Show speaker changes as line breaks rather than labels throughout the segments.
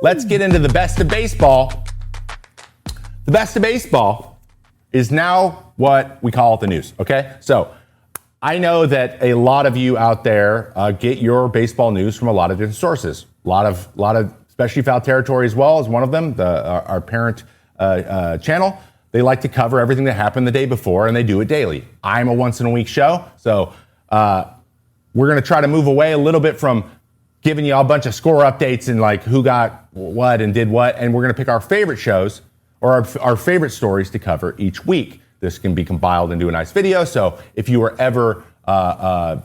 let's get into the best of baseball. The best of baseball is now what we call the news, okay? So I know that a lot of you out there get your baseball news from a lot of different sources. A lot of especially Foul Territory as well is one of them, our parent channel. They like to cover everything that happened the day before, and they do it daily. I'm a once-in-a-week show, so we're going to try to move away a little bit from giving you all a bunch of score updates and like who got what and did what, and we're going to pick our favorite shows or our favorite stories to cover each week. This can be compiled into a nice video, so if you were ever out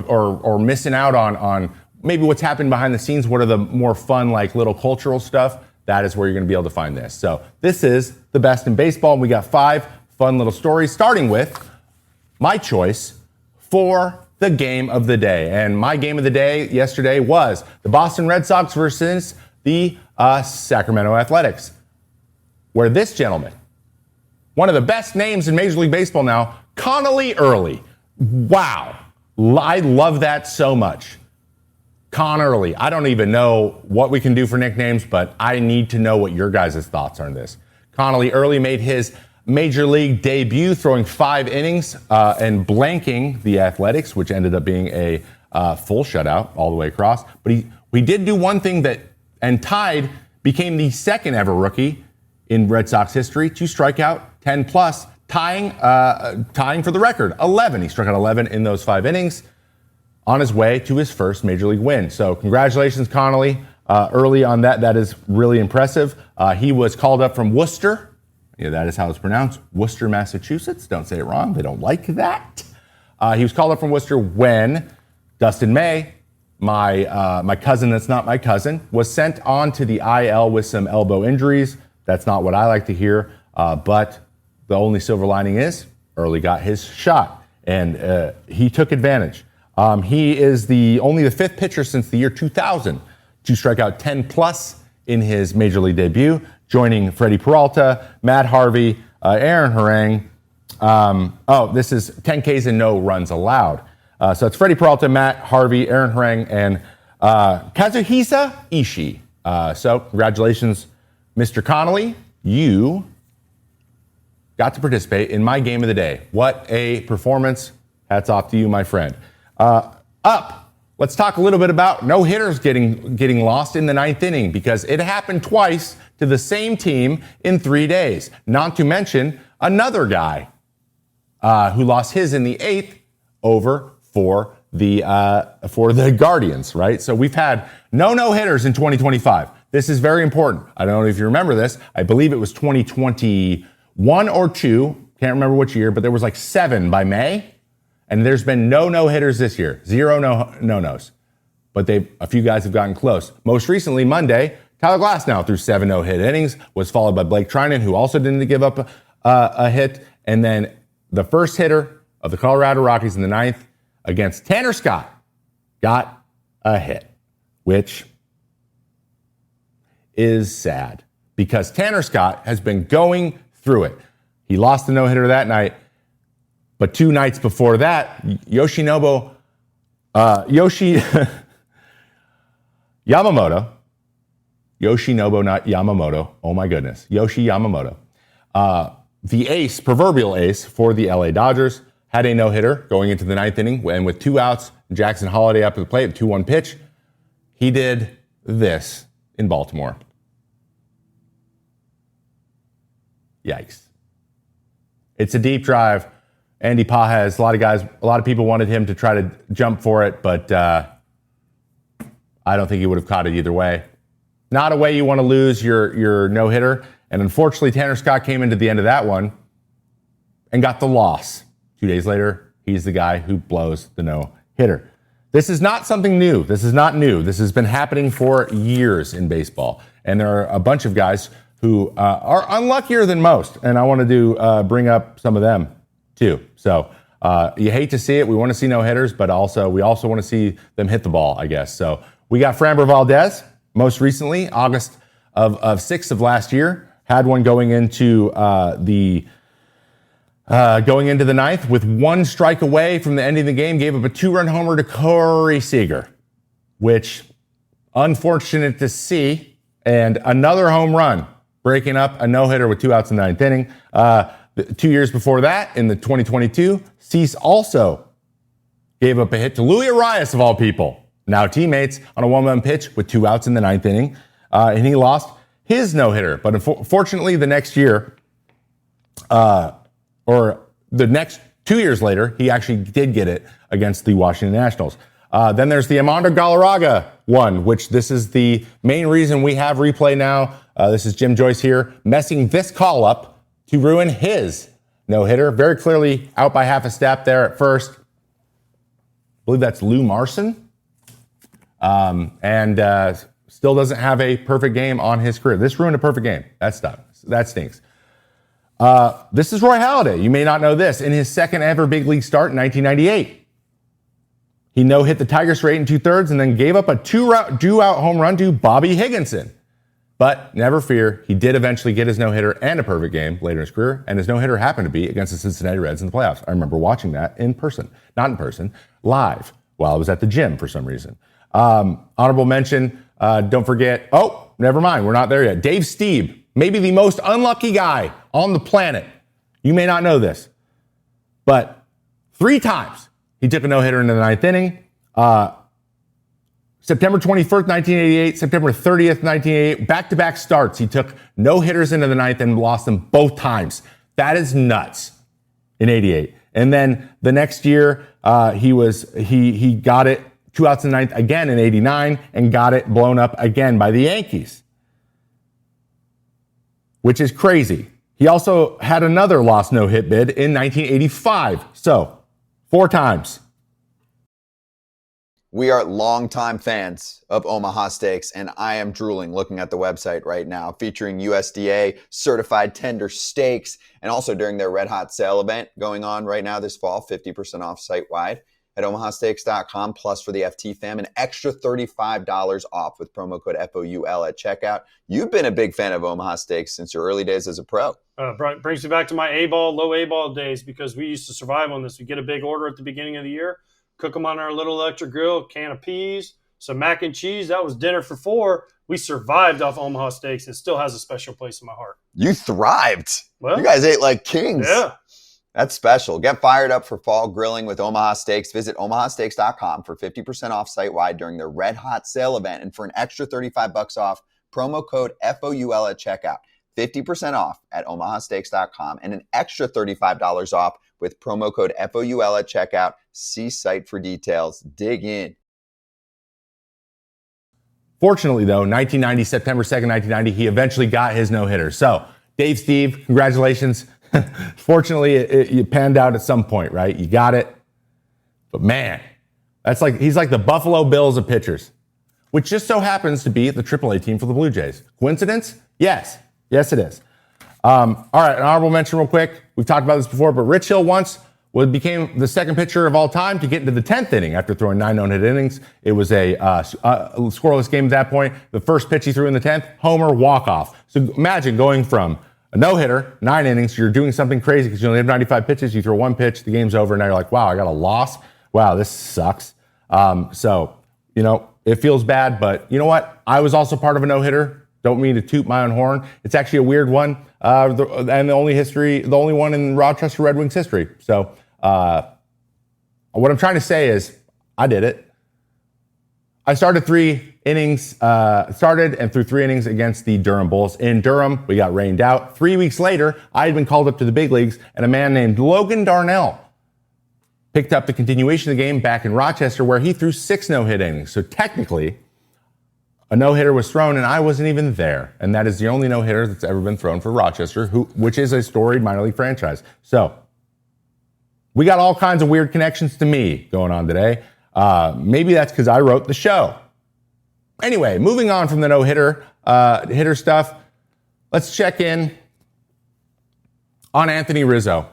or missing out on maybe what's happened behind the scenes, what are the more fun like little cultural stuff, that is where you're going to be able to find this. So this is the best in baseball, and we got 5 fun little stories, starting with my choice for the game of the day. And my game of the day yesterday was the Boston Red Sox versus the Sacramento Athletics, where this gentleman, one of the best names in Major League Baseball now, Connelly Early. Wow. I love that so much. Con Early. I don't even know what we can do for nicknames, but I need to know what your guys' thoughts are on this. Connelly Early made his Major League debut throwing 5 innings and blanking the Athletics, which ended up being a full shutout all the way across. But we did do one thing and tied, became the second ever rookie in Red Sox history to strike out 10 plus, tying for the record, 11. He struck out 11 in those 5 innings on his way to his first Major League win. So congratulations, Connelly, early on that. That is really impressive. He was called up from Worcester. Yeah, that is how it's pronounced. Worcester, Massachusetts. Don't say it wrong. They don't like that. He was called up from Worcester when Dustin May, my cousin that's not my cousin, was sent on to the IL with some elbow injuries. That's not what I like to hear. But the only silver lining is Early got his shot, and he took advantage. He is only the 5th pitcher since the year 2000 to strike out 10 plus in his Major League debut, joining Freddie Peralta, Matt Harvey, Aaron Harang. This is 10 Ks and no runs allowed. So it's Freddie Peralta, Matt Harvey, Aaron Harang, and Kazuhisa Ishii. So congratulations, Mr. Connelly. You got to participate in my game of the day. What a performance. Hats off to you, my friend. Let's talk a little bit about no-hitters getting lost in the 9th inning, because it happened twice to the same team in 3 days. Not to mention another guy who lost his in the 8th over for the Guardians, right? So we've had no-hitters in 2025. This is very important. I don't know if you remember this. I believe it was 2021 or 2. Can't remember which year, but there was like 7 by May. And there's been no-hitters this year. 0 no-nos. But a few guys have gotten close. Most recently, Monday, Tyler Glasnow threw 7 no-hit innings, was followed by Blake Trinan, who also didn't give up a hit. And then the first hitter of the Colorado Rockies in the 9th against Tanner Scott got a hit, which is sad because Tanner Scott has been going through it. He lost the no-hitter that night. But 2 nights before that, Yamamoto, Yoshinobu, not Yamamoto. Oh my goodness. Yamamoto. The ace, proverbial ace for the LA Dodgers, had a no-hitter going into the 9th inning, and with 2 outs, Jackson Holliday up at the plate, 2-1 pitch. He did this in Baltimore. Yikes. It's a deep drive. Andy Pages, a lot of people wanted him to try to jump for it, but I don't think he would have caught it either way. Not a way you want to lose your no-hitter. And unfortunately, Tanner Scott came into the end of that one and got the loss. 2 days later, he's the guy who blows the no-hitter. This is not something new. This is not new. This has been happening for years in baseball. And there are a bunch of guys who are unluckier than most. And I wanted to bring up some of them too. So you hate to see it. We want to see no-hitters, but we also want to see them hit the ball, I guess. So we got Framber Valdez, most recently, August of 6th of last year, had one going into the 9th with 1 strike away from the end of the game, gave up a 2-run homer to Corey Seager, which, unfortunate to see, and another home run, breaking up a no-hitter with 2 outs in the 9th inning. 2 years before that, in the 2022, Cease also gave up a hit to Luis Arias, of all people, now teammates, on a 1-run pitch with 2 outs in the 9th inning, and he lost his no-hitter. But unfortunately, the next year, or the next 2 years later, he actually did get it against the Washington Nationals. Then there's the Armando Galarraga one, which this is the main reason we have replay now. This is Jim Joyce here, messing this call up to ruin his no-hitter. Very clearly out by half a step there at first. I believe that's Lou Marson. And still doesn't have a perfect game on his career. This ruined a perfect game. That stinks. This is Roy Halladay. You may not know this. In his second ever big league start in 1998, he no-hit the Tigers for 8 2/3 and then gave up a two-out home run to Bobby Higginson. But never fear, he did eventually get his no-hitter and a perfect game later in his career, and his no-hitter happened to be against the Cincinnati Reds in the playoffs. I remember watching that in person. Not in person, live, while I was at the gym for some reason. Honorable mention, don't forget, never mind, we're not there yet. Dave Stieb, maybe the most unlucky guy on the planet. You may not know this, but 3 times he took a no-hitter in the 9th inning. September 21st, 1988, September 30th, 1988, back-to-back starts. He took no-hitters into the 9th and lost them both times. That is nuts in 88. And then the next year, he got it 2 outs in the 9th again in 89 and got it blown up again by the Yankees, which is crazy. He also had another lost no-hit bid in 1985. So 4 times.
We are longtime fans of Omaha Steaks, and I am drooling looking at the website right now, featuring USDA certified tender steaks, and also during their Red Hot Sale event going on right now this fall, 50% off site-wide at omahasteaks.com. Plus for the FT fam, an extra $35 off with promo code FOUL at checkout. You've been a big fan of Omaha Steaks since your early days as a pro.
Brings me back to my low A-ball days, because we used to survive on this. We get a big order at the beginning of the year, cook them on our little electric grill, a can of peas, some mac and cheese. That was dinner for 4. We survived off Omaha Steaks. It still has a special place in my heart.
You thrived.
Well,
you guys ate like kings.
Yeah.
That's special. Get fired up for fall grilling with Omaha Steaks. Visit omahasteaks.com for 50% off site-wide during their Red Hot Sale event. And for an extra $35 off, promo code FOUL at checkout. 50% off at omahasteaks.com and an extra $35 off with promo code FOUL at checkout. See site for details. Dig in.
Fortunately, though, September 2nd, 1990, he eventually got his no-hitter. So, Dave Stieb, congratulations. Fortunately, it panned out at some point, right? You got it. But man, he's like the Buffalo Bills of pitchers, which just so happens to be the AAA team for the Blue Jays. Coincidence? Yes. Yes, it is. All right, an honorable mention real quick. We've talked about this before, but Rich Hill once became the second pitcher of all time to get into the 10th inning after throwing 9 no-hit innings. It was a scoreless game at that point. The first pitch he threw in the 10th, homer, walk-off. So imagine going from a no-hitter, 9 innings, you're doing something crazy because you only have 95 pitches, you throw 1 pitch, the game's over, and now you're like, wow, I got a loss. Wow, this sucks. So, it feels bad, but you know what? I was also part of a no-hitter. Don't mean to toot my own horn. It's actually a weird one, and the only one in Rochester Red Wings history. So what I'm trying to say is I did it. I started 3 innings, and threw 3 innings against the Durham Bulls. In Durham, we got rained out. 3 weeks later, I had been called up to the big leagues, and a man named Logan Darnell picked up the continuation of the game back in Rochester, where he threw 6 no-hit innings. So technically, a no-hitter was thrown, and I wasn't even there. And that is the only no-hitter that's ever been thrown for Rochester, which is a storied minor league franchise. So we got all kinds of weird connections to me going on today. Maybe that's because I wrote the show. Anyway, moving on from the no-hitter stuff, let's check in on Anthony Rizzo.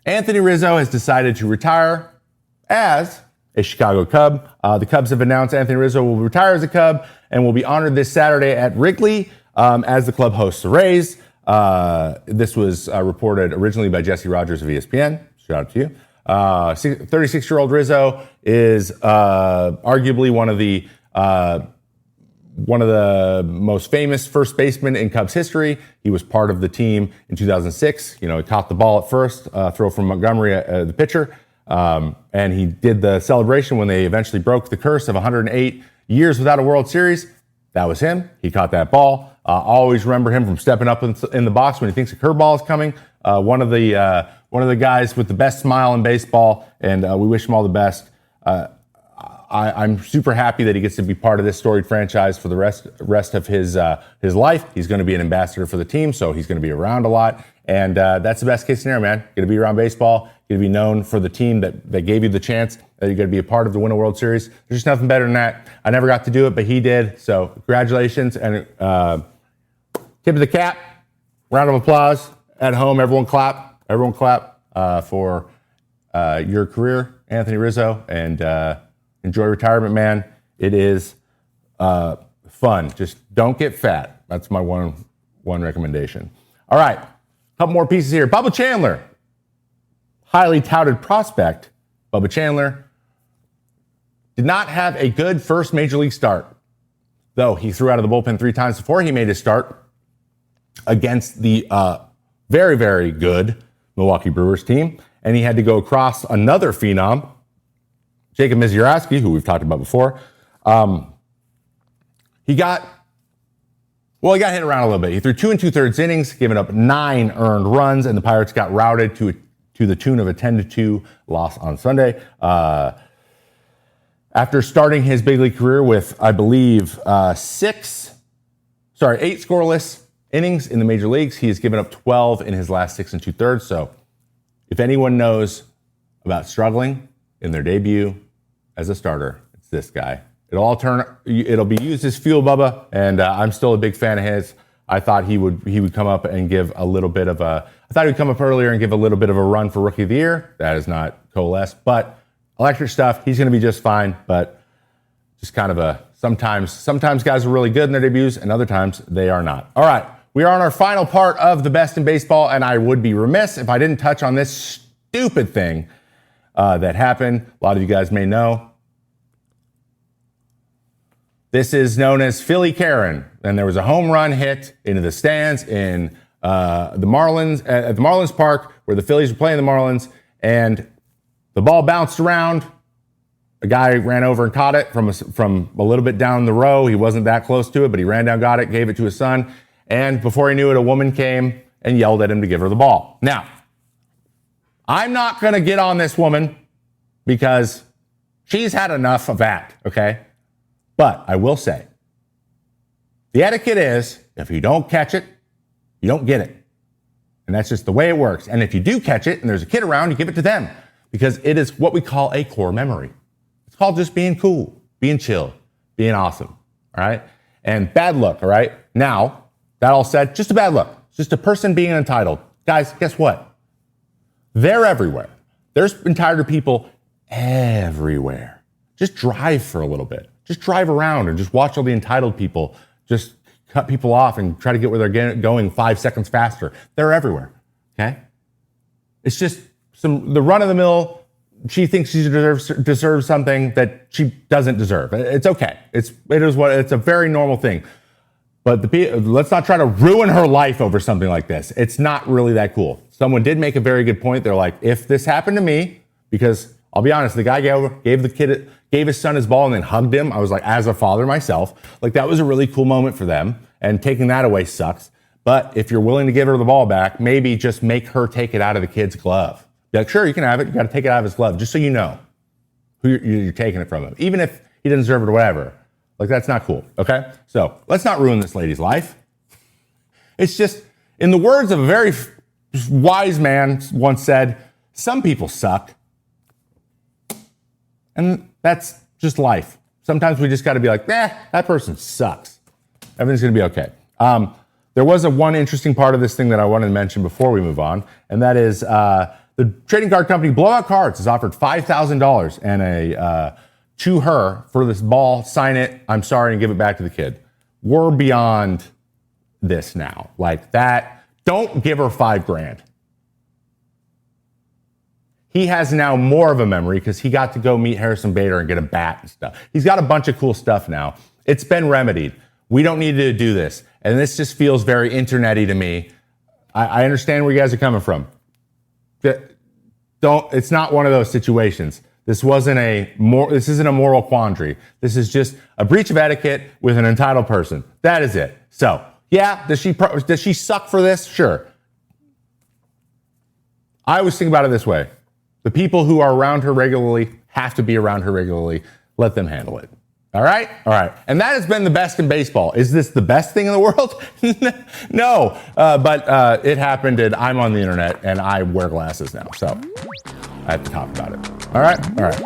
Anthony Rizzo has decided to retire as a Chicago Cub. The Cubs have announced Anthony Rizzo will retire as a Cub and will be honored this Saturday at Wrigley as the club hosts the Rays. This was reported originally by Jesse Rogers of ESPN. Shout out to you. 36-year-old Rizzo is arguably one of the one of the most famous first basemen in Cubs history. He was part of the team in 2006. He caught the ball at first, throw from Montgomery, the pitcher. And he did the celebration when they eventually broke the curse of 108 years without a World Series. That was him. He caught that ball. Always remember him from stepping up in the box when he thinks a curveball is coming. One of the guys with the best smile in baseball, and we wish him all the best. I'm super happy that he gets to be part of this storied franchise for the rest of his life. He's going to be an ambassador for the team, so he's going to be around a lot. And that's the best case scenario, man. Going to be around baseball. Going to be known for the team that gave you the chance that you're going to be a part of to win a World Series. There's just nothing better than that. I never got to do it, but he did. So congratulations and tip of the cap. Round of applause at home. Everyone clap. Everyone clap for your career, Anthony Rizzo, and enjoy retirement, man. It is fun. Just don't get fat. That's my one recommendation. All right, a couple more pieces here. Bubba Chandler, highly touted prospect. Bubba Chandler did not have a good first major league start, though he threw out of the bullpen 3 times before he made his start against the very, very good Milwaukee Brewers team, and he had to go across another phenom, Jacob Misiorowski, who we've talked about before. He got hit around a little bit. He threw 2 2/3 innings, giving up 9 earned runs, and the Pirates got routed to the tune of a 10-2 loss on Sunday. After starting his big league career with, I believe, 8 scoreless innings in the major leagues, he has given up 12 in his last 6 2/3. So if anyone knows about struggling in their debut as a starter, it's this guy. It'll be used as fuel, Bubba, and I'm still a big fan of his. I thought he would come up and give a little bit of a. I thought he'd come up earlier and give a little bit of a run for Rookie of the Year. That is not coalesced, but electric stuff. He's going to be just fine, but just kind of a sometimes guys are really good in their debuts, and other times they are not. All right, we are on our final part of the best in baseball, and I would be remiss if I didn't touch on this stupid thing that happened. A lot of you guys may know. This is known as Philly Karen, and there was a home run hit into the stands in the Marlins at the Marlins Park where the Phillies were playing the Marlins, and the ball bounced around. A guy ran over and caught it from a little bit down the row. He wasn't that close to it, but he ran down, got it, gave it to his son, and before he knew it, a woman came and yelled at him to give her the ball. Now, I'm not going to get on this woman because she's had enough of that, okay? But I will say, the etiquette is, if you don't catch it, you don't get it. And that's just the way it works. And if you do catch it and there's a kid around, you give it to them because it is what we call a core memory. It's called just being cool, being chill, being awesome, all right? And bad luck, all right? Now, that all said, just a bad luck. It's just a person being entitled. Guys, guess what? They're everywhere. There's entitled people everywhere. Just drive for a little bit. Just drive around and just watch all the entitled people just cut people off and try to get where they're going 5 seconds faster. They're everywhere, okay? It's just the run-of-the-mill, she thinks she deserves something that she doesn't deserve. It's okay. It's a very normal thing. But let's not try to ruin her life over something like this. It's not really that cool. Someone did make a very good point. They're like, if this happened to me, because I'll be honest, the guy gave his son his ball and then hugged him. I was like, as a father myself, like that was a really cool moment for them. And taking that away sucks. But if you're willing to give her the ball back, maybe just make her take it out of the kid's glove. Be like, sure, you can have it. You got to take it out of his glove, just so you know who you're taking it from him. Even if he doesn't deserve it or whatever. Like, that's not cool, okay? So let's not ruin this lady's life. It's just, in the words of a very wise man once said, some people suck. And that's just life. Sometimes we just got to be like, that person sucks. Everything's going to be okay. There was one interesting part of this thing that I wanted to mention before we move on, and that is the trading card company Blowout Cards has offered $5,000 and to her for this ball, sign it, I'm sorry, and give it back to the kid. We're beyond this now. Like that, don't give her $5,000. He has now more of a memory because he got to go meet Harrison Bader and get a bat and stuff. He's got a bunch of cool stuff now. It's been remedied. We don't need to do this. And this just feels very internet-y to me. I understand where you guys are coming from. It's not one of those situations. This isn't a moral quandary. This is just a breach of etiquette with an entitled person. That is it. So, yeah, does she suck for this? Sure. I always think about it this way. The people who are around her regularly have to be around her regularly. Let them handle it. All right? All right. And that has been the best in baseball. Is this the best thing in the world? No. But it happened, and I'm on the internet, and I wear glasses now. So I have to talk about it. All right? All right.